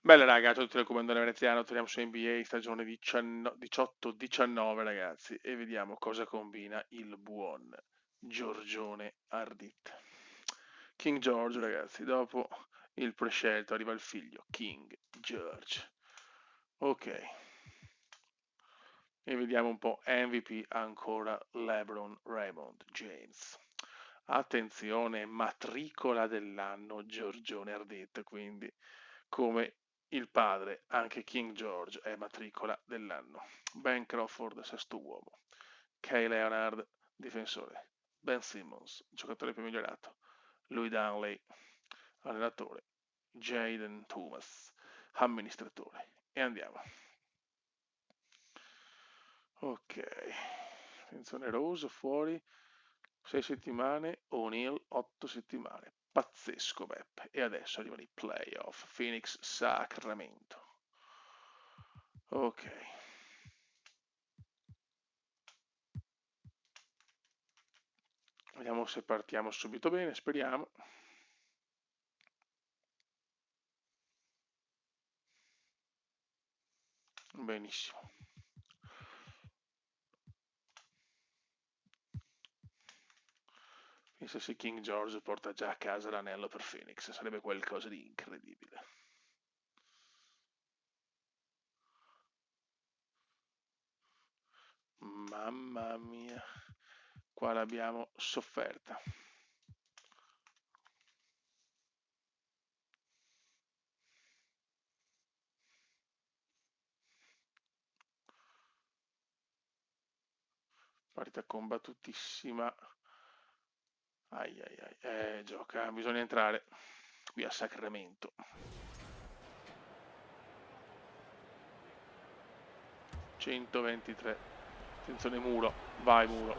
Bella raga, ciao a tutti dal comandante veneziano, torniamo su NBA stagione 18-19 ragazzi e vediamo cosa combina il buon Giorgione Ardit. King George ragazzi, dopo il prescelto arriva il figlio King George. Ok, e vediamo un po' MVP ancora LeBron Raymond James. Attenzione, matricola dell'anno Giorgione Ardit, quindi come il padre, anche King George è matricola dell'anno. Ben Crawford, sesto uomo. Kay Leonard, difensore. Ben Simmons, giocatore più migliorato. Louis Dunley, allenatore. Jaden Thomas, amministratore. E andiamo. Ok. Attenzione, Rose fuori 6 settimane, O'Neal 8 settimane. Pazzesco, Beppe. E adesso arrivano i playoff. Phoenix Sacramento. Ok. Vediamo se partiamo subito bene, speriamo. Benissimo. Pensa se King George porta già a casa l'anello per Phoenix, sarebbe qualcosa di incredibile. Mamma mia, qua l'abbiamo sofferta. Partita combattutissima. Ai ai ai, gioca, bisogna entrare qui a Sacramento. 123. Attenzione muro, vai muro.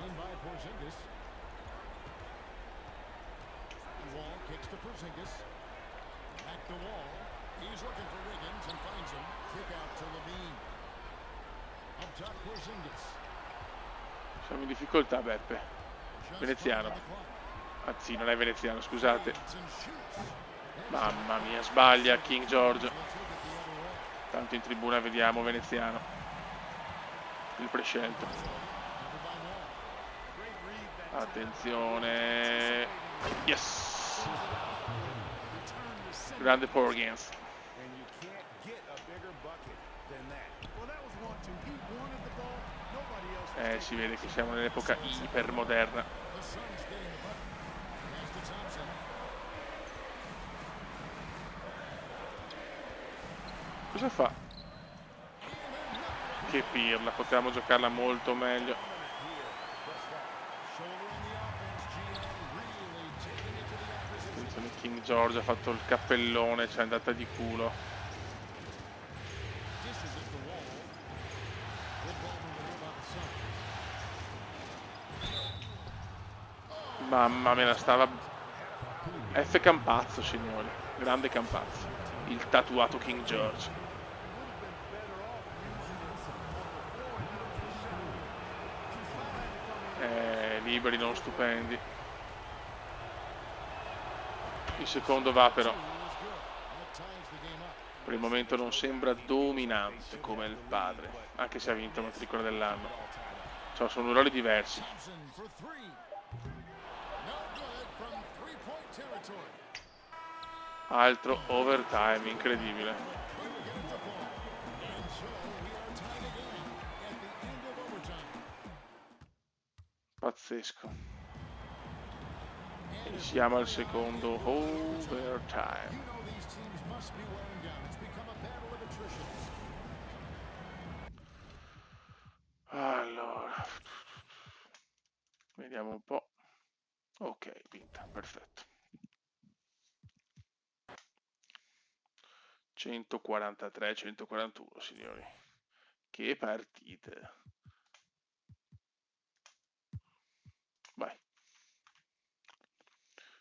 Siamo in difficoltà, Beppe. Veneziano. Anzi, non è veneziano, scusate. Mamma mia, sbaglia King George. Tanto in tribuna vediamo veneziano. Il prescelto. Attenzione. Yes. Grande Porgins. Si vede che siamo nell'epoca ipermoderna. Cosa fa? Che pirla, potevamo giocarla molto meglio. Attenzione, King George ha fatto il cappellone, ci è andata di culo. Mamma mia, la stava... F Campazzo, signori. Grande Campazzo. Il tatuato King George. Liberi, non stupendi. Il secondo va però. Per il momento non sembra dominante come il padre, anche se ha vinto la matricola dell'anno. Cioè, sono ruoli diversi. Altro overtime, incredibile. Pazzesco. E siamo al secondo overtime. Allora, vediamo un po'. Ok, vinta, perfetto. 143-141, signori. Che partite. Vai.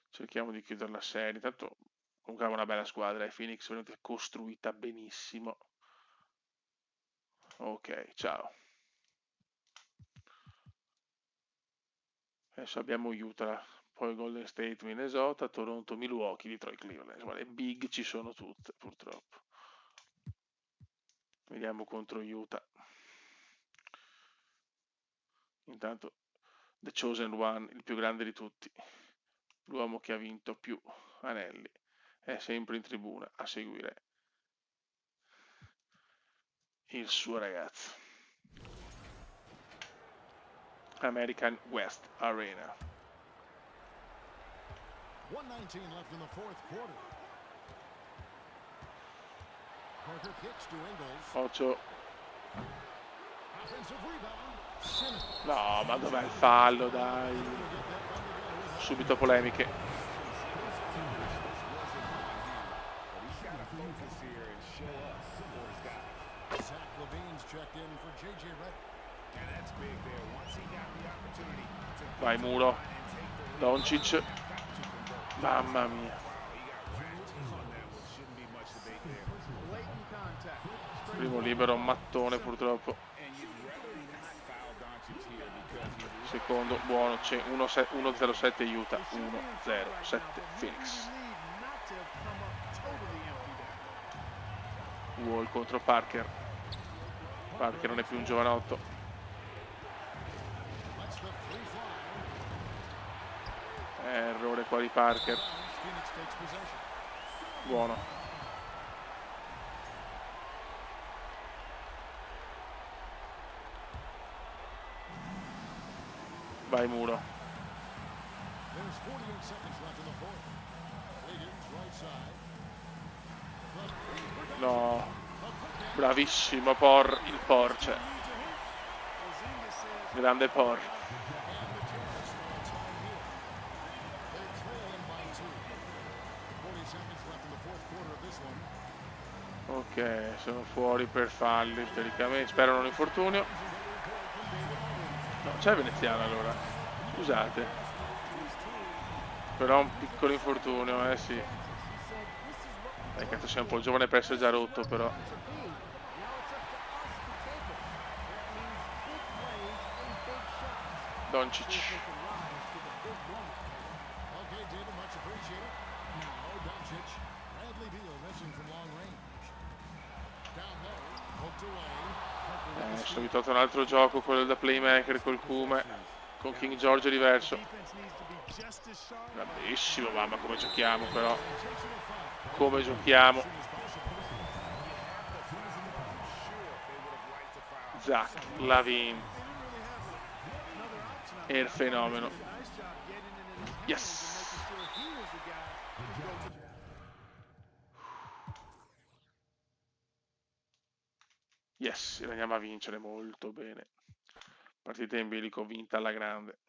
Cerchiamo di chiudere la serie. Tanto comunque aveva una bella squadra. E Phoenix veramente costruita benissimo. Ok, ciao. Adesso abbiamo Utah, poi Golden State, Minnesota, Toronto, Milwaukee, Detroit, Cleveland. Insomma, le big ci sono tutte, purtroppo. Vediamo contro Utah. Intanto The Chosen One, il più grande di tutti, l'uomo che ha vinto più anelli, è sempre in tribuna a seguire il suo ragazzo. American West Arena. 1:19 left in the fourth quarter. Parker kicks to Ingles. Occhio. Offensive rebound. Simmons. No, ma dov'è il fallo, dai? Subito polemiche. Zach Levine's checked in for JJ Redick. Vai Muro. Doncic. Mamma mia. Primo libero, un mattone purtroppo. Secondo, buono, c'è 1-0-7 Utah, 1-0-7 Phoenix. Wall contro Parker. Parker non è più un giovanotto. Errore qua di Parker. Buono. Vai Muro. No. Bravissimo il Por, grande Por. Ok, sono fuori per falli teoricamente, spero non infortunio. No, c'è Veneziano allora, scusate, però un piccolo infortunio, sì. Cazzo, sei un po' giovane per essere già rotto, però. Doncic. Sono abituato a un altro gioco, quello da playmaker col Kume. Con King George è diverso. Bravissimo, mamma, come giochiamo però. Come giochiamo. Zach Lavine. È il fenomeno. Yes. Yes, andiamo a vincere molto bene. Partita in bilico vinta alla grande.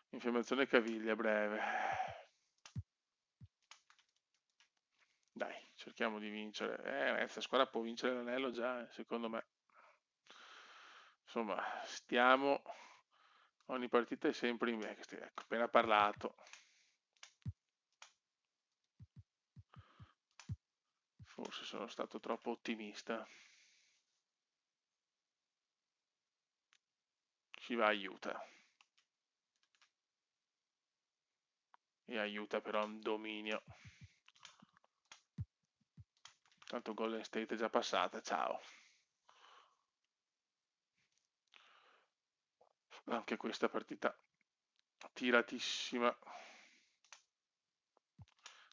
Infiammazione caviglia breve. Dai, cerchiamo di vincere. Questa squadra può vincere l'anello già, secondo me. Insomma, stiamo. Ogni partita è sempre in ecco, appena parlato. Forse sono stato troppo ottimista. Ci va aiuta. E aiuta però un dominio. Tanto Golden State è già passata, ciao. Anche questa partita tiratissima.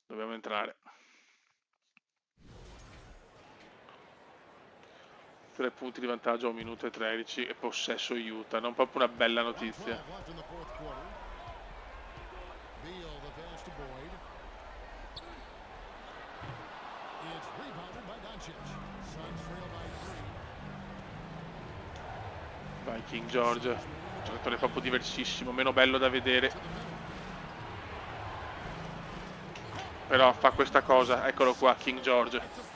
Dobbiamo entrare. 3 punti di vantaggio a 1 minuto e 13 e possesso Utah, non proprio una bella notizia. Vai King George, giocatore proprio diversissimo, meno bello da vedere, però fa questa cosa, eccolo qua King George,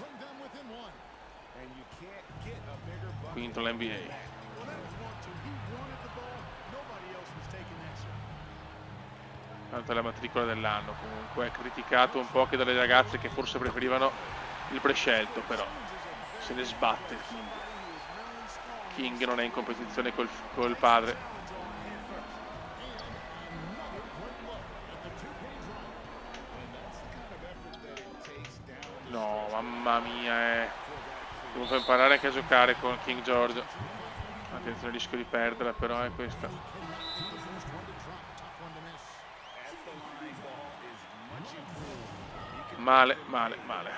quinto l'NBA. Tanto è la matricola dell'anno, comunque è criticato un po' anche dalle ragazze che forse preferivano il prescelto, però se ne sbatte King. King non è in competizione col padre. mamma mia, devo imparare anche a giocare con King George. Attenzione, rischio di perderla, però è questa. Male, male, male.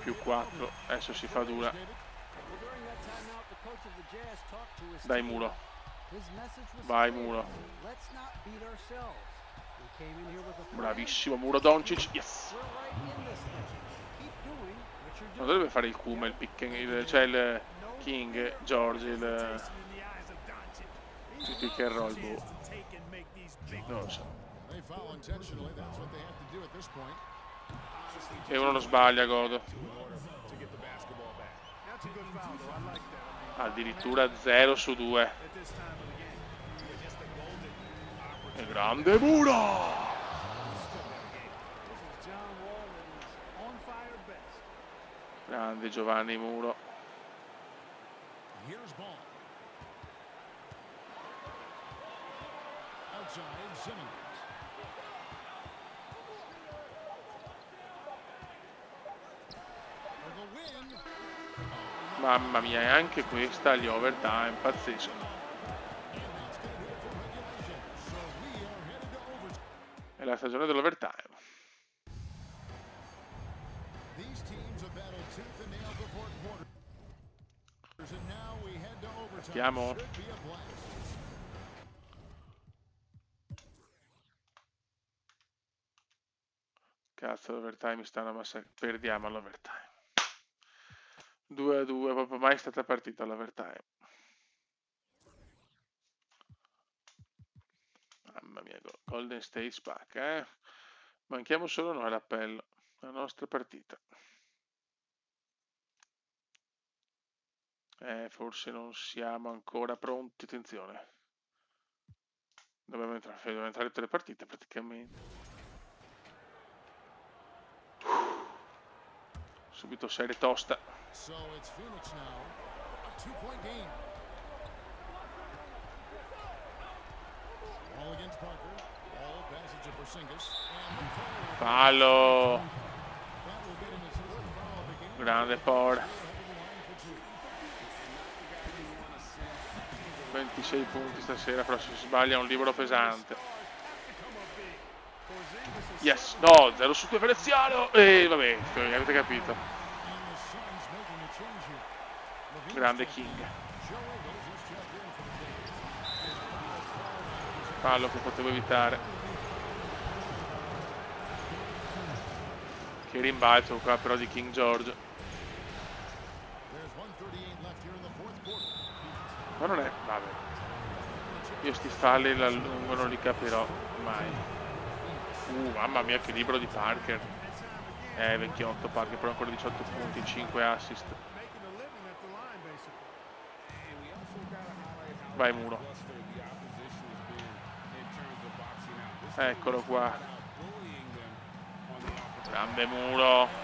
Più 4, adesso si fa dura. Dai Muro. Vai Muro. Bravissimo Muro Doncic. Yes. Non dovrebbe fare il Kuma, il pick, cioè il King, George, il pick and roll, boh. Non lo so. E uno lo sbaglia, godo. Addirittura 0 su 2. E grande Muro! Grande Giovanni Muro. Mamma mia, e anche questa agli overtime, pazzesco. È la stagione dell'overtime. Partiamo. Cazzo, l'overtime mi stanno massacrando. Perdiamo all'overtime. 2-2, proprio mai stata partita l'overtime. Mamma mia, Golden State spacca, Manchiamo solo noi l'appello, la nostra partita. Forse non siamo ancora pronti, attenzione. Dobbiamo entrare tutte le partite praticamente. Subito serie tosta. Fallo. Grande Por. 26 punti stasera, però se si sbaglia è un libro pesante. Yes, no, 0 su 2 Veneziano. E vabbè, avete capito. Grande King. Fallo che potevo evitare. Che rimbalzo qua però di King George. Ma non è, vabbè. Io sti falli non li capirò mai. Mamma mia che libro di Parker. Vecchiotto Parker, però ancora 18 punti, 5 assist. Vai Muro. Eccolo qua. Grande Muro.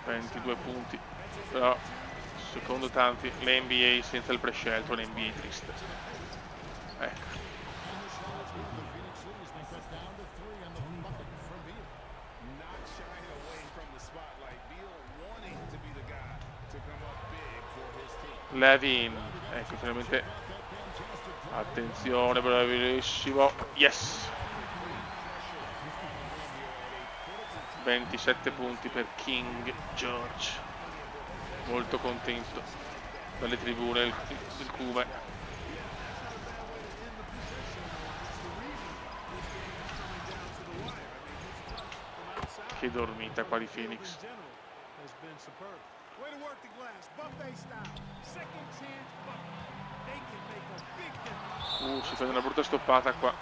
22 punti. Però, secondo tanti, l'NBA senza il prescelto è l'NBA triste. Ecco. Levin, ecco finalmente, attenzione, bravissimo, yes, 27 punti per King George, molto contento dalle tribune il Cume. Che dormita qua di Phoenix. Si prende una brutta stoppata qua.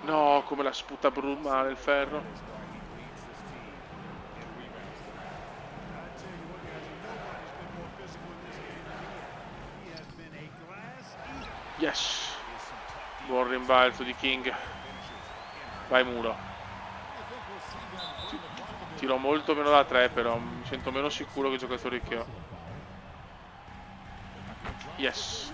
No, come la sputa male il ferro. Yes. Buon rimbalzo di King. Vai muro. Tiro molto meno da 3, però mi sento meno sicuro che i giocatori che ho. Yes.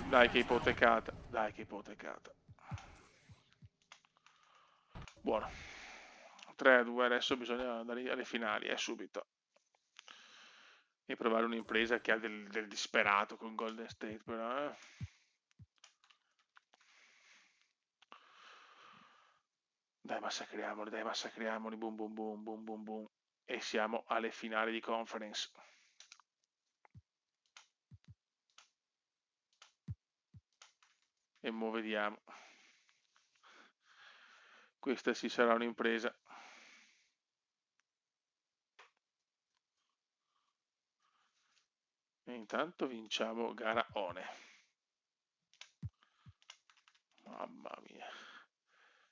Dai che ipotecata. Dai che ipotecata. Buono. 3-2, adesso bisogna andare alle finali, subito. E provare un'impresa che ha del disperato con Golden State, però. Dai massacriamoli, boom boom boom, boom boom boom. E siamo alle finali di conference. E mo vediamo. Questa sì sarà un'impresa. E intanto vinciamo gara one. Mamma mia.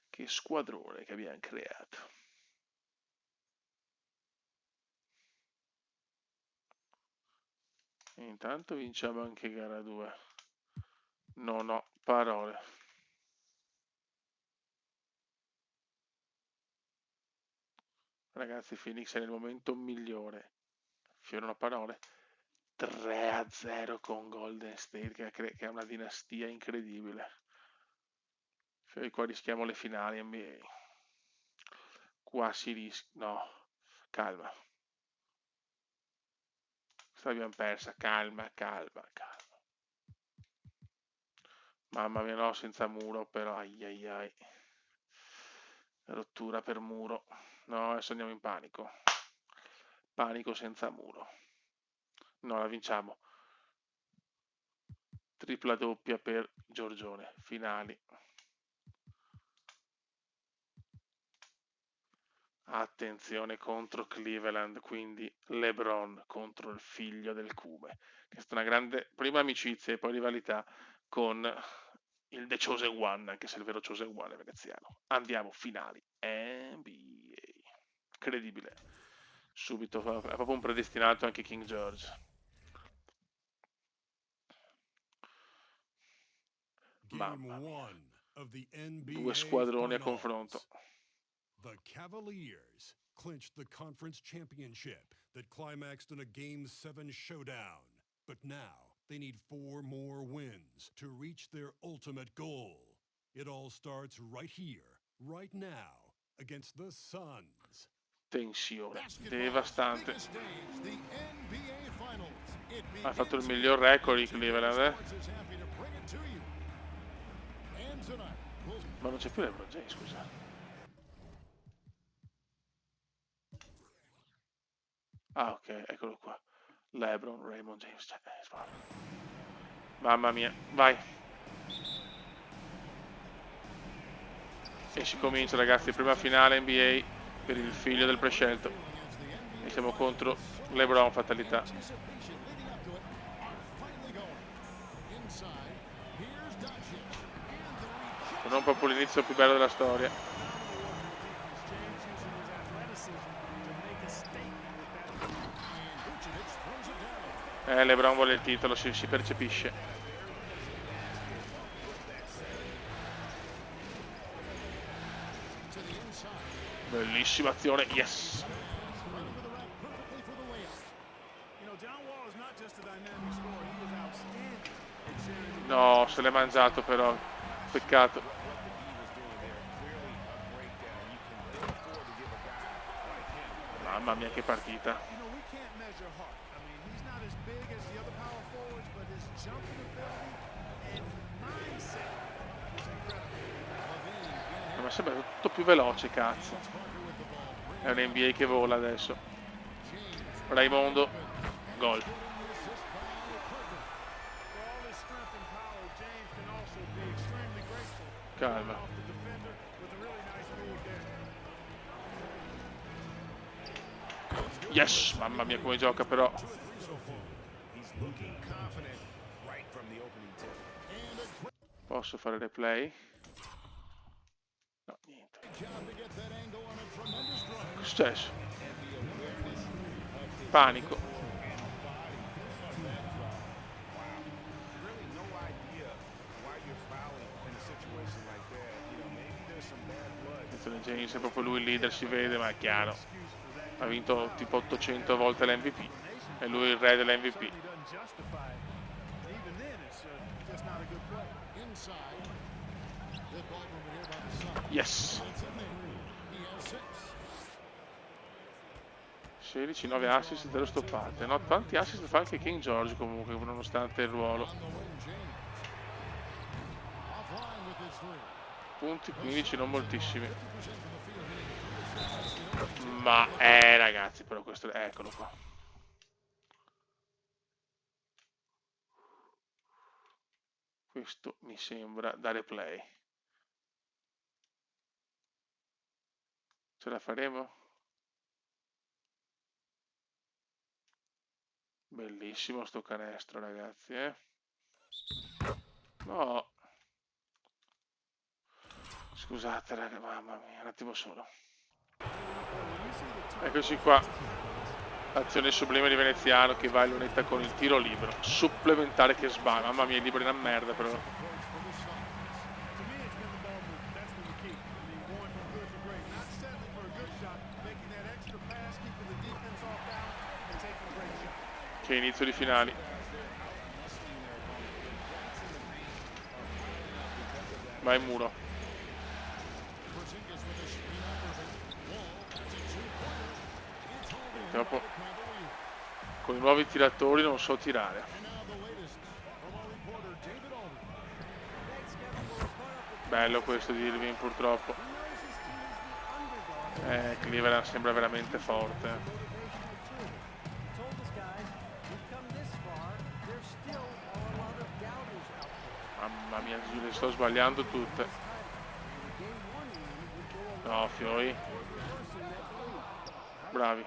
Che squadrone che abbiamo creato. E intanto vinciamo anche gara 2. Non ho parole. Ragazzi, Phoenix è nel momento migliore. Non ho parole. 3-0 con Golden State, che è una dinastia incredibile. Cioè, qua rischiamo le finali NBA. Qua si rischia. No, calma. L'abbiamo persa, calma. Mamma mia, no, senza muro, però, ai. Rottura per muro. No, adesso andiamo in panico. Panico senza muro. No, la vinciamo. Tripla doppia per Giorgione. Finali. Attenzione contro Cleveland, quindi LeBron contro il figlio del Cume. Che è stata una grande prima amicizia e poi rivalità con il The Chosen One, anche se il vero Chosen One è veneziano. Andiamo, finali NBA. Incredibile. Subito, è proprio un predestinato anche King George. Mamma mia. Due squadroni a confronto. The Cavaliers clinched the conference championship that climaxed in a Game 7 showdown. But now they need 4 more wins to reach their ultimate goal. It all starts right here, right now, against the Suns. Tensione devastante. Ha fatto il miglior record di Cleveland, Ma non c'è più LeBron James, scusa. Ah, ok, eccolo qua. LeBron, Raymond James. Mamma mia, vai. E si comincia, ragazzi, prima finale NBA per il figlio del prescelto. E siamo contro LeBron, fatalità. Non proprio l'inizio più bello della storia. LeBron vuole il titolo, si percepisce. Bellissima azione, yes! No, se l'è mangiato però, peccato. Mamma mia che partita. Ma sembra tutto più veloce, cazzo. È un NBA che vola adesso. Raimondo, gol. Calma. Yes, mamma mia come gioca però. Posso fare replay? No, niente. Che è successo? Panico. Attenzione, James è proprio lui il leader, si vede, ma è chiaro. Ha vinto tipo 800 volte l'MVP. E lui il re dell'MVP. Yes! 16, 9 assist, 0 stoppate. No, tanti assist fa anche King George comunque, nonostante il ruolo. Punti 15, non moltissimi. Ma, ragazzi, però questo... Eccolo qua. Questo mi sembra da replay. Ce la faremo? Bellissimo sto canestro, ragazzi, No. Scusate, raga, mamma mia, un attimo solo. Eccoci qua. Azione sublime di Veneziano che va in lunetta con il tiro libero. Supplementare che sbaglia. Mamma mia, il libero è una merda, però. Che inizio di finali. Vai in muro. Dopo, con i nuovi tiratori non so tirare. Bello questo di Irving, purtroppo. Cleveland sembra veramente forte. Mamma mia, le sto sbagliando tutte. No, Fiori. Bravi.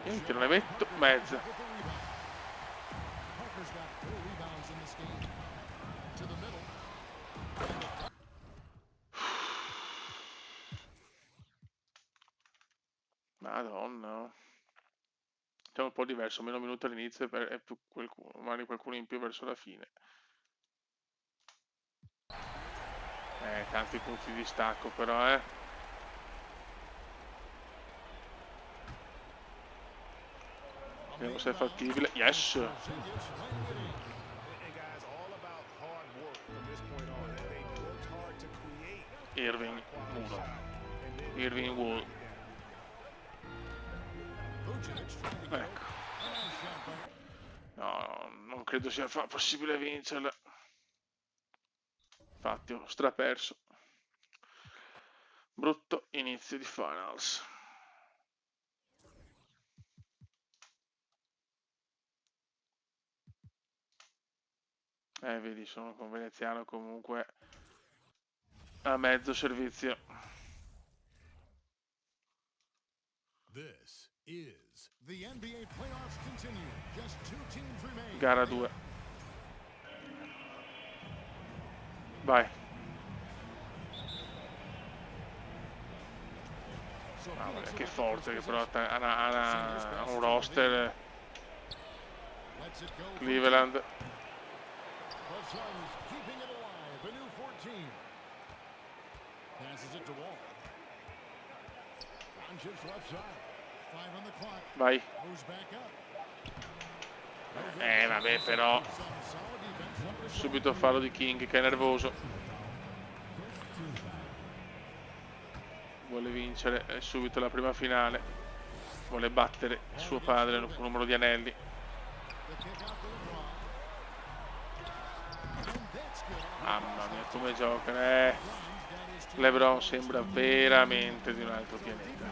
Niente, non ne metto mezza. Madonna. È un po' diverso, meno minuto all'inizio e più magari qualcuno in più verso la fine. Tanti punti di stacco però, Vediamo se è fattibile. Yes! Irving, muro. Irving, wall. Ecco. No, non credo sia possibile vincerla. Infatti ho straperso. Brutto inizio di finals. Vedi, sono con Veneziano comunque a mezzo servizio. Gara 2. Vai. Vabbè, che forte che però ha un roster Cleveland. Vai. Vabbè, però subito fallo di King che è nervoso. Vuole vincere subito la prima finale. Vuole battere suo padre il numero di anelli. Mamma mia, come giocano, LeBron sembra veramente di un altro pianeta.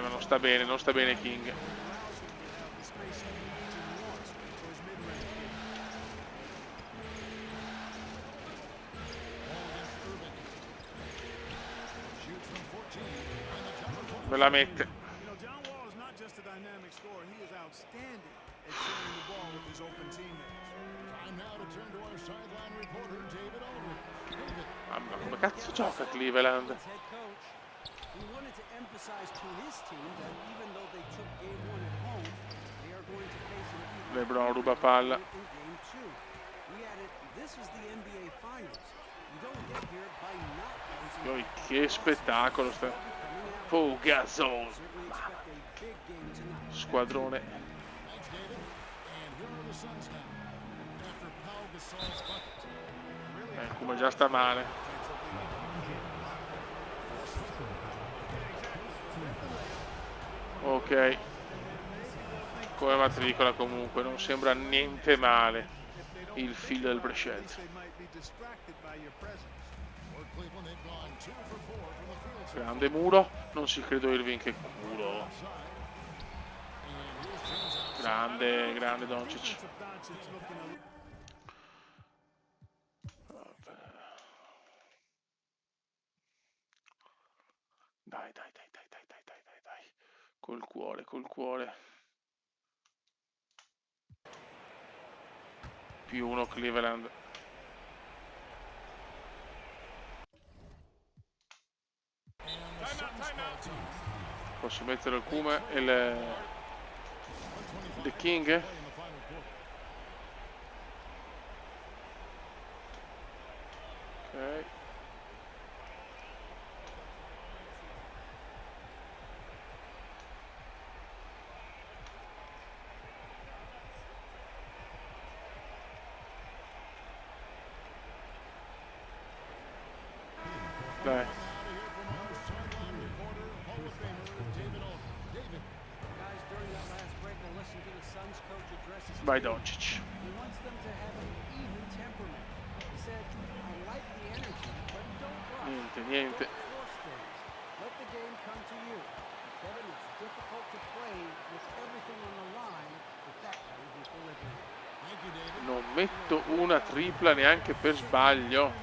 Ma non sta bene King. Me la mette. Mamma, come cazzo gioca Cleveland? LeBron ruba palla. Che spettacolo Pau Gasol. Squadrone. Come già sta male. Ok, come matricola comunque non sembra niente male il figlio del Brescello. Grande muro, non si credo Irving, che culo. Grande Doncic. Dai. Col cuore. Più uno Cleveland. Posso mettere il Kuma e The King? Ok. Dai. Vai Doncic. Niente. Non metto una tripla neanche per sbaglio.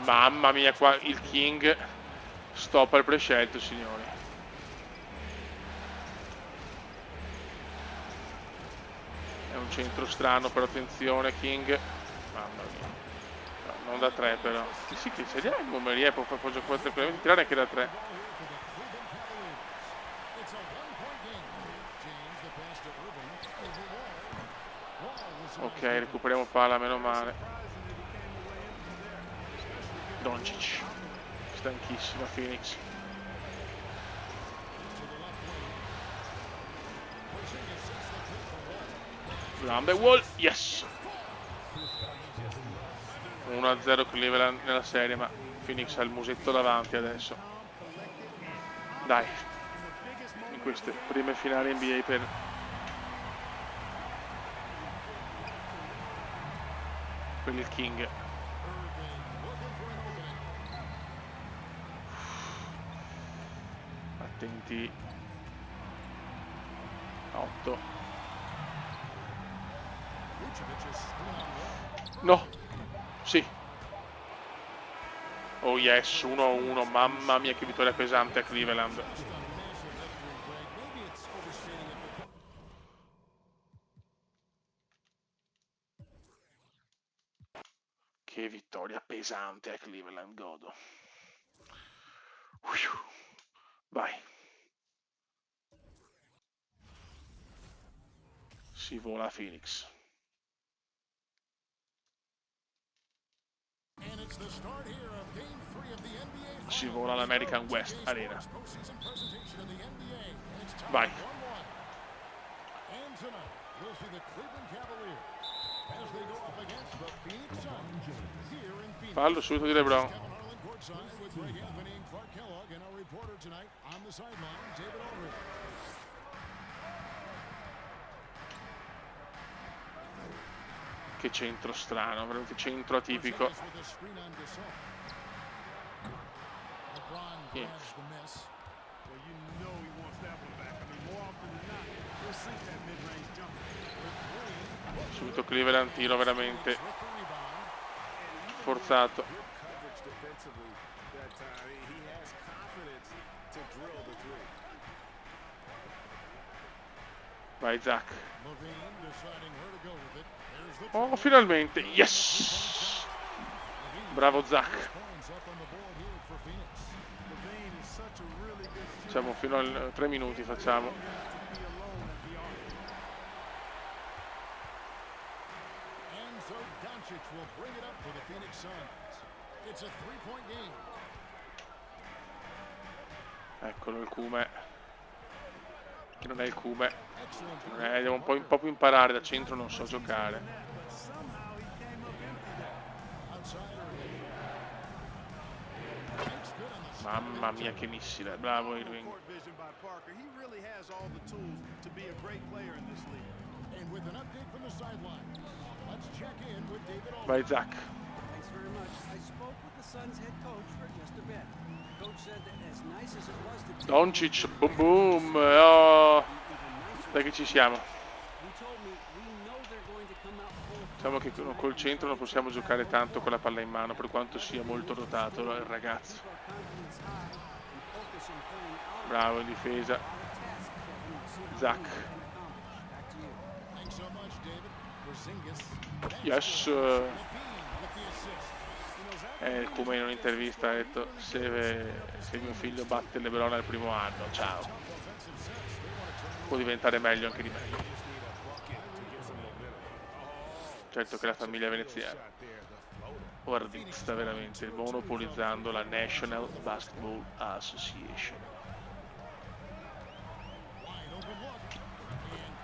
Mamma mia, qua il King stoppa il prescelto, signori. È un centro strano, però attenzione King. Mamma mia. No, non da 3 però. Sì, che ce li ha il Momerie, può tirare anche da 3. Ok, recuperiamo palla, meno male. Doncic. Stanchissima Phoenix. Lambe wall, yes! 1-0 Cleveland nella serie, ma Phoenix ha il musetto davanti adesso. Dai, in queste prime finali NBA per il King. Attenti. 8. No. Sì. Oh yes, 1-1. Mamma mia, che vittoria pesante a Cleveland. Che vittoria pesante a Cleveland, godo. Vai. Si vola a Phoenix. Si vola all'American West Arena. Vai. Fallo subito di LeBron. Che centro strano, veramente centro atipico. Subito Cleveland, tiro veramente forzato. Vai Zach. Oh, finalmente, yes! Bravo Zach. Facciamo fino a 3 minuti, facciamo. Eccolo il Cume. Che non è il Cume. Devo un po' più imparare, da centro non so giocare. Mamma mia che missile, bravo Irving. Vai Zach. Doncic, boom boom. Oh. Dai che ci siamo. Diciamo che col centro non possiamo giocare tanto con la palla in mano, per quanto sia molto dotato il ragazzo. Bravo in difesa. Zach. Yes. Come in un'intervista ha detto, se mio figlio batte LeBron al primo anno, ciao. Può diventare meglio anche di me. Certo che la famiglia veneziana sta veramente monopolizzando la National Basketball Association.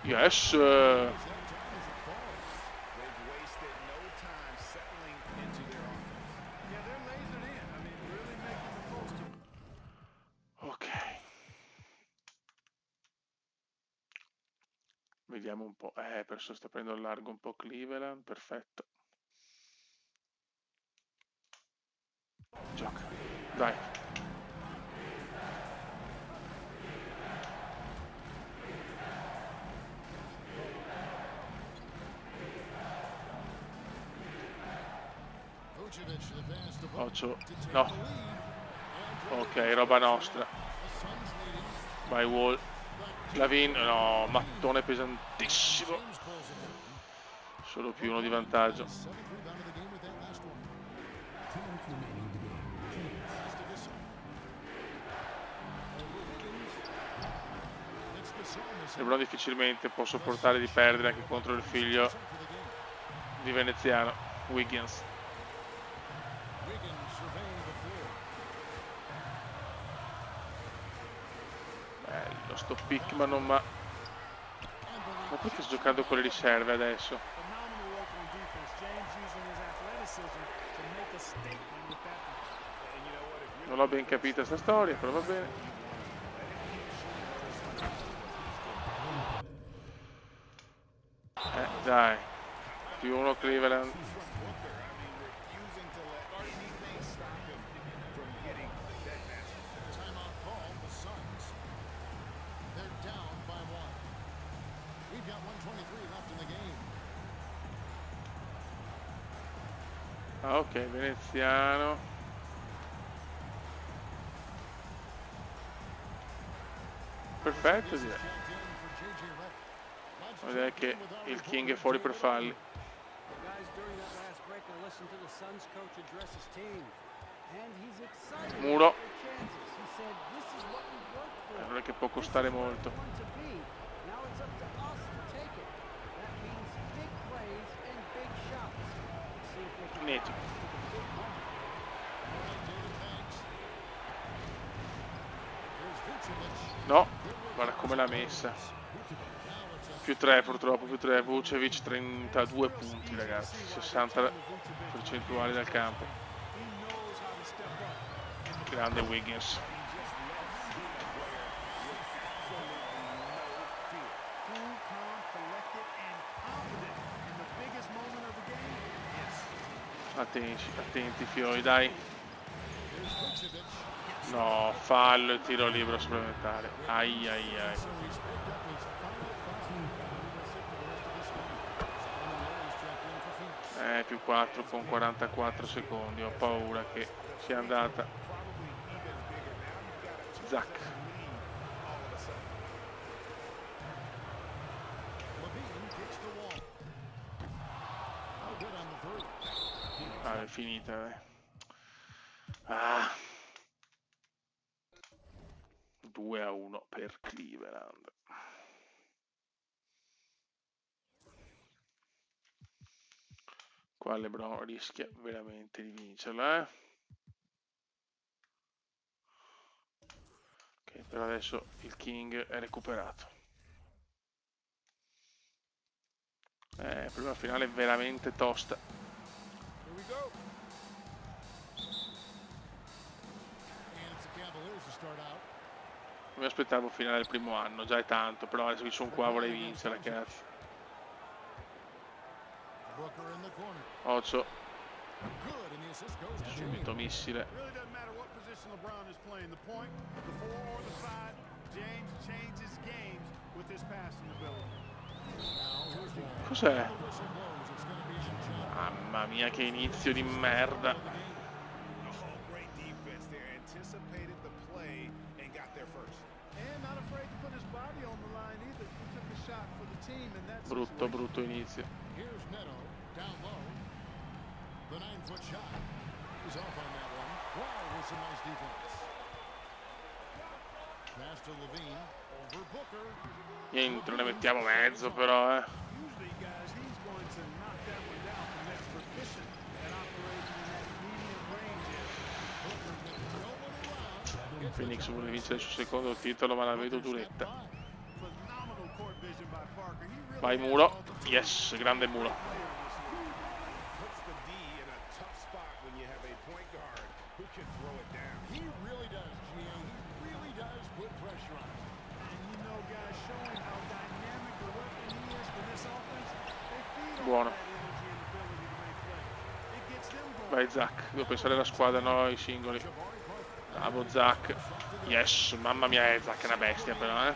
Yes. Ok. Vediamo un po'. Perso sta prendendo al largo un po' Cleveland, perfetto. Gioca, dai. Occhio, no. Ok, roba nostra. Vai Wall. Lavin, no, mattone pesantissimo. Solo più uno di vantaggio. LeBron difficilmente può sopportare di perdere anche contro il figlio di veneziano, Wiggins. Bello sto Pickman, ma perché sto giocando con le riserve adesso? Non l'ho ben capita sta storia, però va bene. Dai, più uno Cleveland. Ah, ok, veneziano. Perfetto, direi. Vedete che il King è fuori per falli. Muro. Non è che può costare molto. Neto. No, guarda come l'ha messa. Più 3 purtroppo, più 3. Vucevic 32 punti ragazzi, 60 percentuali dal campo. Grande Wiggins. Attenti fioi, dai. No, fallo e tiro libero supplementare. Ai ai ai. Più 4 con 44 secondi. Ho paura che sia andata. Zach. È finita. Ah. 2-1 per Cleveland. Qua LeBron rischia veramente di vincerla, Ok, però adesso il King è recuperato. Prima finale veramente tosta. Mi aspettavo finale del primo anno, già è tanto, però adesso che sono qua vorrei vincere, cazzo. 8. Subito missile. Cos'è? Mamma mia, che inizio di merda. Brutto inizio. Niente, ne mettiamo mezzo però, Phoenix vuole vincere il suo secondo titolo, ma la vedo duretta. Vai muro. Yes, grande muro. Buono. Vai Zach, devo pensare alla squadra, no ai singoli. Bravo Zach. Yes, mamma mia, Zach è una bestia però,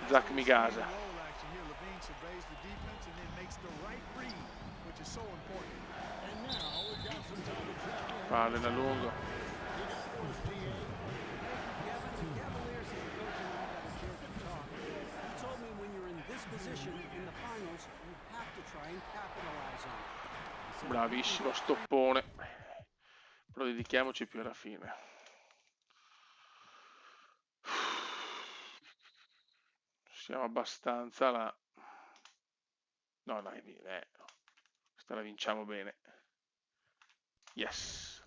Zach mi gasa. Palle da lungo. Bravissimo stoppone. Però dedichiamoci più alla fine. Siamo abbastanza là. No, dai, questa la vinciamo bene. Yes.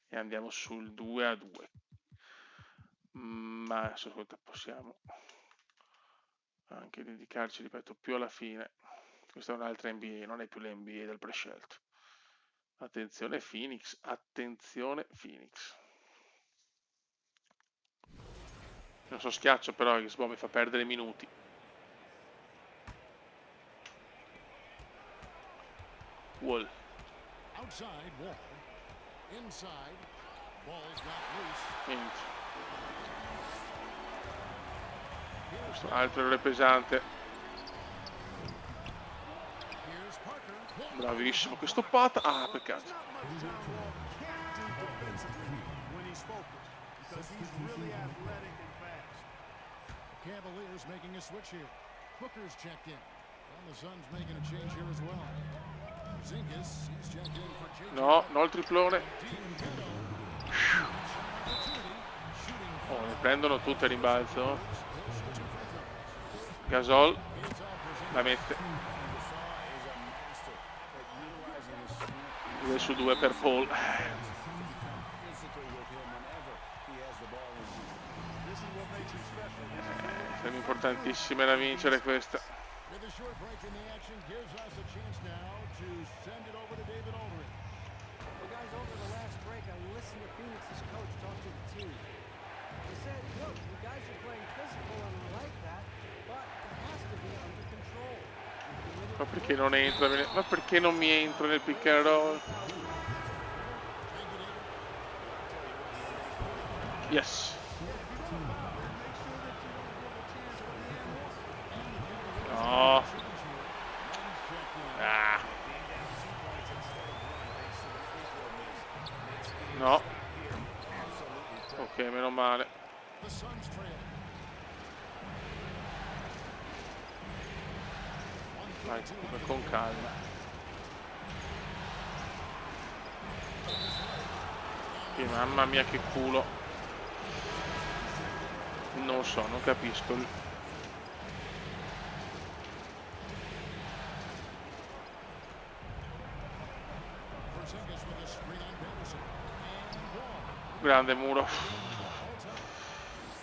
E andiamo sul 2-2. Ma ascolta, possiamo anche dedicarci, ripeto, più alla fine. Questa è un'altra NBA, non è più l'NBA del prescelto. Attenzione Phoenix, attenzione Phoenix. Non so schiaccio, però Xbox mi fa perdere minuti. Wall. Outside Wall. Inside. Ball's not loose. Niente. Questo altro errore pesante. Bravissimo questo pata. Ah, peccato. Cavaliers making a switch here. Booker's checked in. And the Suns making a change here as well. Zingas, he's checked in for JJ. No, il triplone. Oh, ne prendono tutte a rimbalzo. Gasol la mette. 2 su 2 per Paul. Sono importantissime da vincere questa. Ma perché non entra? Ma perché non mi entro nel pick and roll? Yes. No. Ah. No. Ok, meno male. Vai, con calma. Che mamma mia che culo. Non so, non capisco. Grande muro.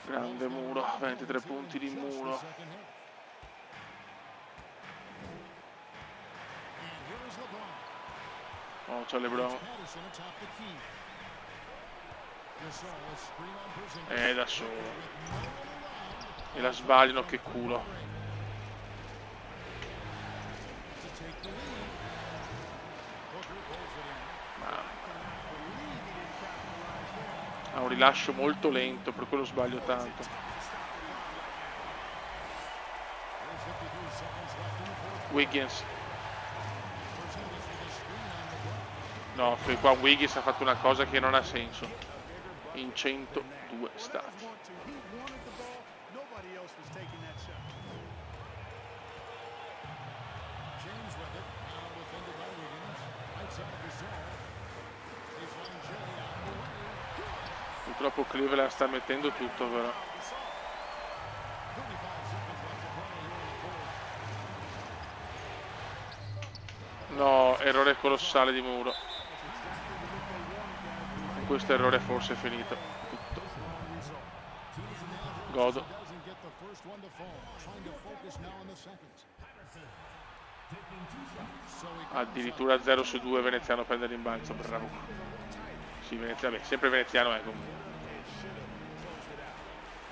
Grande muro, 23 punti di muro. Oh, c'è LeBron. Da solo. E la sbagliano, che culo. Ha un rilascio molto lento, per quello sbaglio tanto. Wiggins. No, qua Wiggins ha fatto una cosa che non ha senso. In 102 stati. Purtroppo Cleveland sta mettendo tutto, però. No, errore colossale di muro. Con questo errore forse è finito tutto. Godo. Addirittura 0 su 2 veneziano prende il rimbalzo, bravo. Sì, veneziano, beh, sempre veneziano è comunque.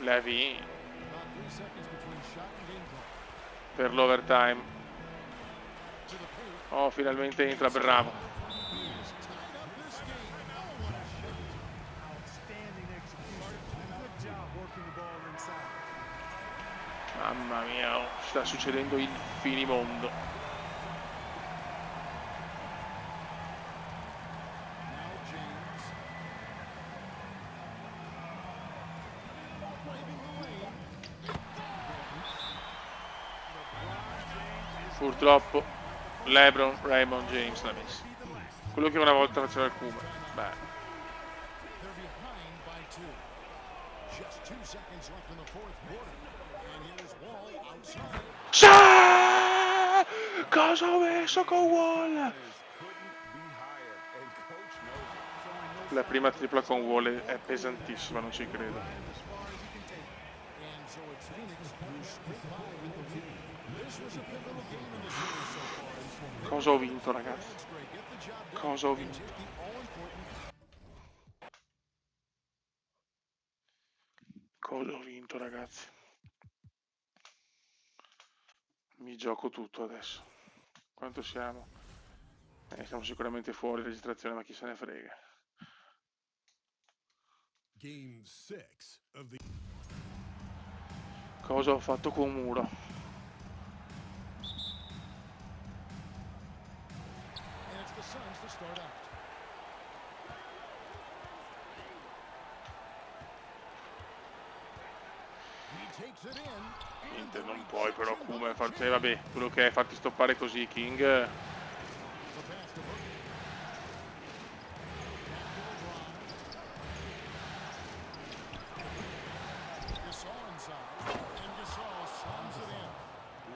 Levi per l'overtime. Oh, finalmente entra, bravo. Mamma mia, oh, sta succedendo il finimondo. Purtroppo LeBron Raymond James l'ha messo. Quello che una volta faceva il Kuma. Beh. C'è! Cosa ho messo con Wall? La prima tripla con Wall è pesantissima, non ci credo. Cosa ho vinto, ragazzi? Cosa ho vinto? Cosa ho vinto, ragazzi? Mi gioco tutto adesso. Quanto siamo? Siamo sicuramente fuori registrazione, ma chi se ne frega. Game 6 of the... Cosa ho fatto con muro? Niente, non puoi però come farti, vabbè, quello che hai fatti stoppare così King.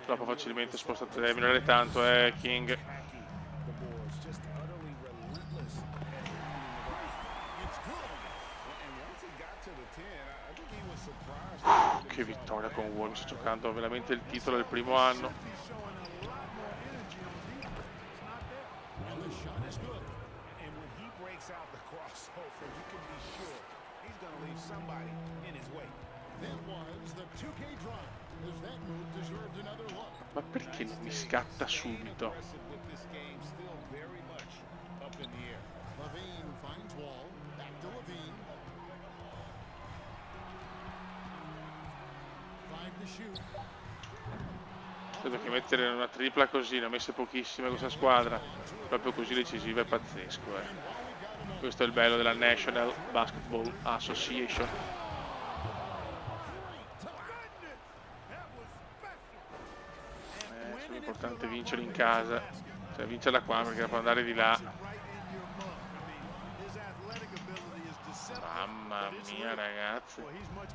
Troppo facilmente spostato a terminare tanto, King. Che vittoria con Wall, sto giocando veramente il titolo del primo anno. Ma perché non mi scatta subito? Credo che mettere una tripla così, ne ha messe pochissime questa squadra, proprio così decisiva, è pazzesco. Questo è il bello della National Basketball Association. È importante vincere in casa, cioè vincerla qua perché può andare di là. Mamma mia, ragazzi.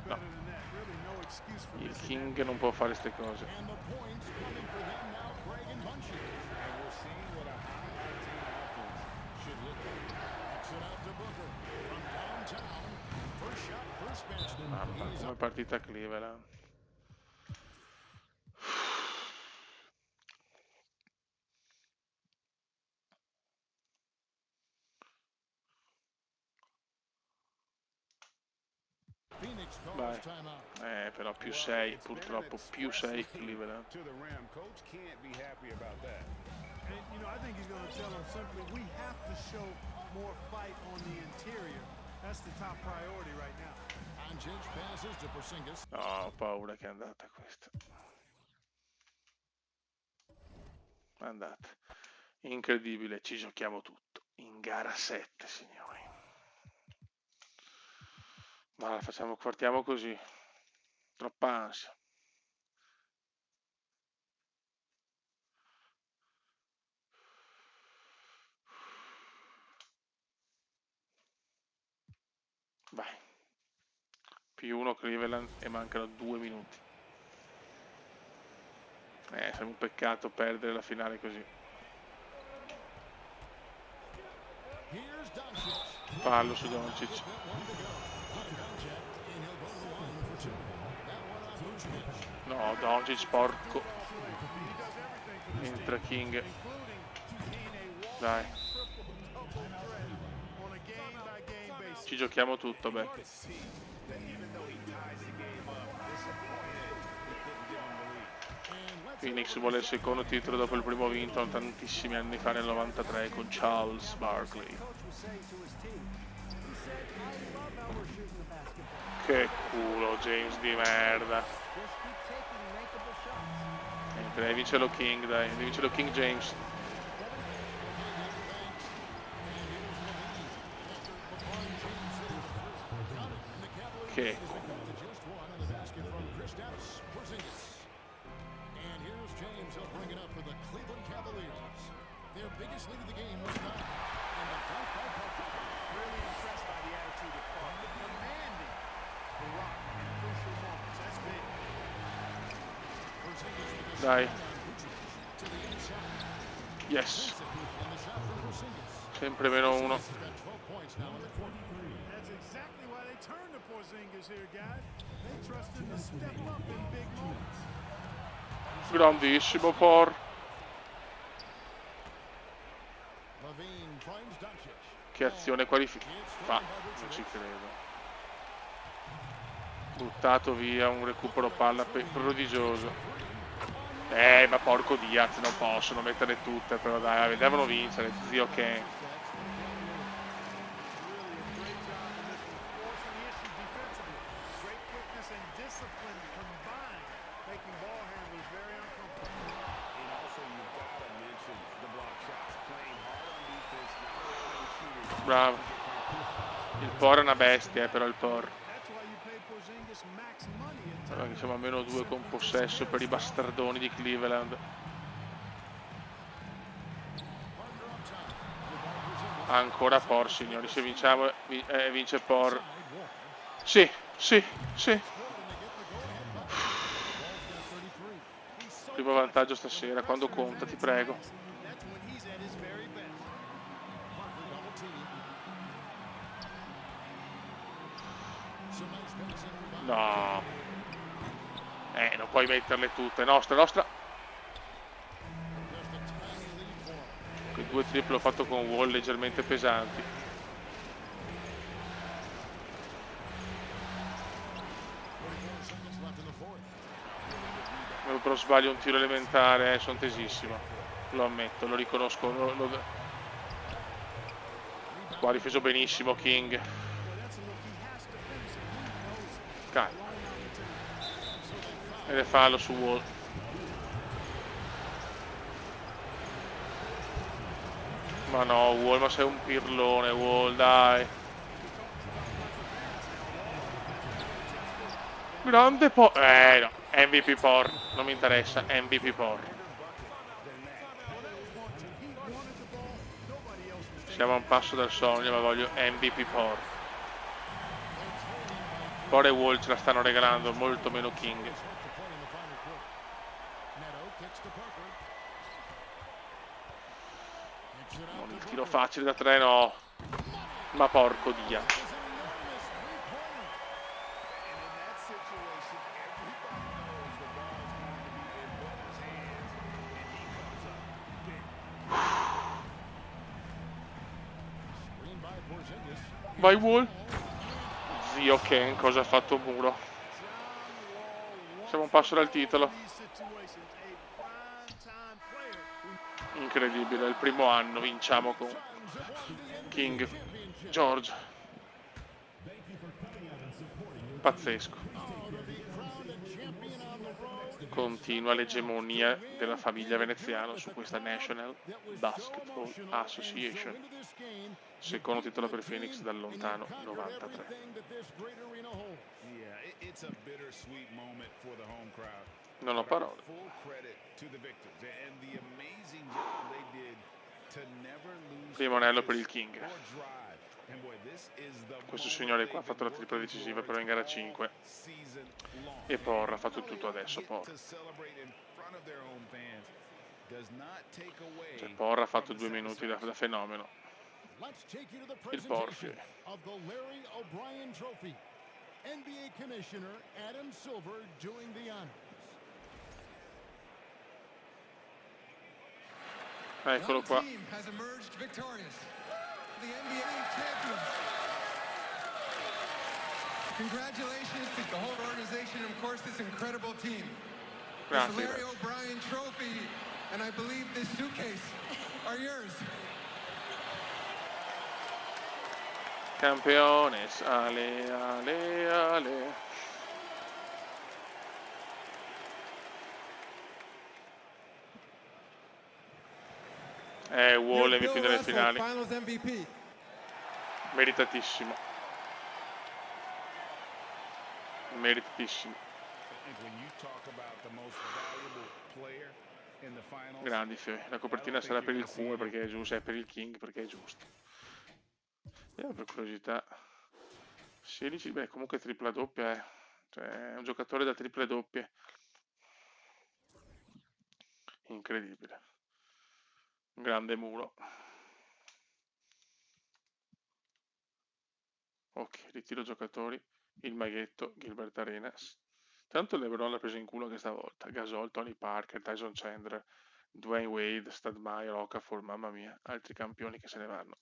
No. Il King non può fare queste cose. Mamma, come partita Cleveland. Vai. Però più 6, purtroppo più 6 Cleveland. No, ho paura che è andata questa. È andata. Incredibile, ci giochiamo tutto. In gara 7, signori. Ma la facciamo, partiamo così. Troppa ansia. Vai. +1 Cleveland e mancano 2 minuti. Sarebbe un peccato perdere la finale così. Fallo su Doncic. No, Doncic, porco. Entra King. Dai. Ci giochiamo tutto, Beck. Phoenix vuole il secondo titolo dopo il primo vinto tantissimi anni fa nel 93 con Charles Barkley. Che culo, James di merda. Dai, vincelo King, dai, vincelo King James. Che dai. Yes. Sempre -1. Grandissimo Por. Che azione qualifica. Fa, non ci credo. Buttato via un recupero palla prodigioso. Ma porco Diaz, non possono metterle tutte, però dai, devono vincere, zio Ken. Bravo. Il Por è una bestia, però il Por. Allora che siamo a -2 con possesso per i bastardoni di Cleveland. Ancora Por, signori. Se vinciamo, vince Por. Sì, sì, sì. Primo vantaggio stasera, quando conta, ti prego. No. Non puoi metterle tutte. Nostra. Quei 2 triple ho fatto con wall leggermente pesanti. Però sbaglio un tiro elementare, sono tesissimo. Lo ammetto, lo riconosco. Qua ha difeso benissimo King. Calma. E fallo su wall. Ma no, Wall, ma sei un pirlone, Wall, dai. Grande Por. No, MVP Por. Non mi interessa, MVP Por. Siamo a un passo dal sogno, ma voglio MVP Por. Poi Wall ce la stanno regalando molto meno King. Non il tiro facile da 3, no. Ma porco dia. Vai Wall. Zio Ken, cosa ha fatto Muro? Siamo un passo dal titolo. Incredibile, è il primo anno vinciamo con King George. Pazzesco. Continua l'egemonia della famiglia veneziana su questa National Basketball Association. Secondo titolo per Phoenix dal lontano 93. Non ho parole. Primo anello per il King. Questo signore qua ha fatto la tripla decisiva però in gara 5. E Porra ha fatto tutto adesso. Porra. Cioè, Porra ha fatto 2 minuti da fenomeno. Il Porfio. NBA Commissioner Adam Silver doing the honors. Eccolo qua. Has emerged victorious. The NBA champions. Congratulations to the whole organization and of course this incredible team. This Larry O'Brien trophy and I believe this suitcase are yours. Campeones, ale, ale, ale. Wall MVP delle finali. Meritatissimo. Meritatissimo. Grandi Fiovi. La copertina sarà per il Q perché è giusto, è per il King perché è giusto. Vediamo per curiosità. 16, beh, comunque tripla doppia, cioè è un giocatore da triple doppie. Incredibile. Un grande Muro. Ok, ritiro giocatori. Il maghetto, Gilbert Arenas. Tanto LeBron l'ha preso in culo anche stavolta. Gasol, Tony Parker, Tyson Chandler, Dwayne Wade, Stadmeyer, Okafor, mamma mia. Altri campioni che se ne vanno.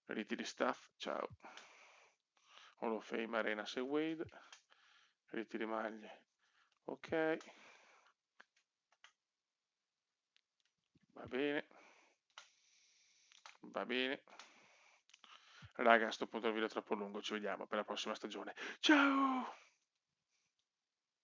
Ritiri staff, ciao. Hall of Fame, Arenas e Wade. Ritiri maglie. Ok. Va bene. Va bene. Raga, a sto punto il video è troppo lungo. Ci vediamo per la prossima stagione. Ciao!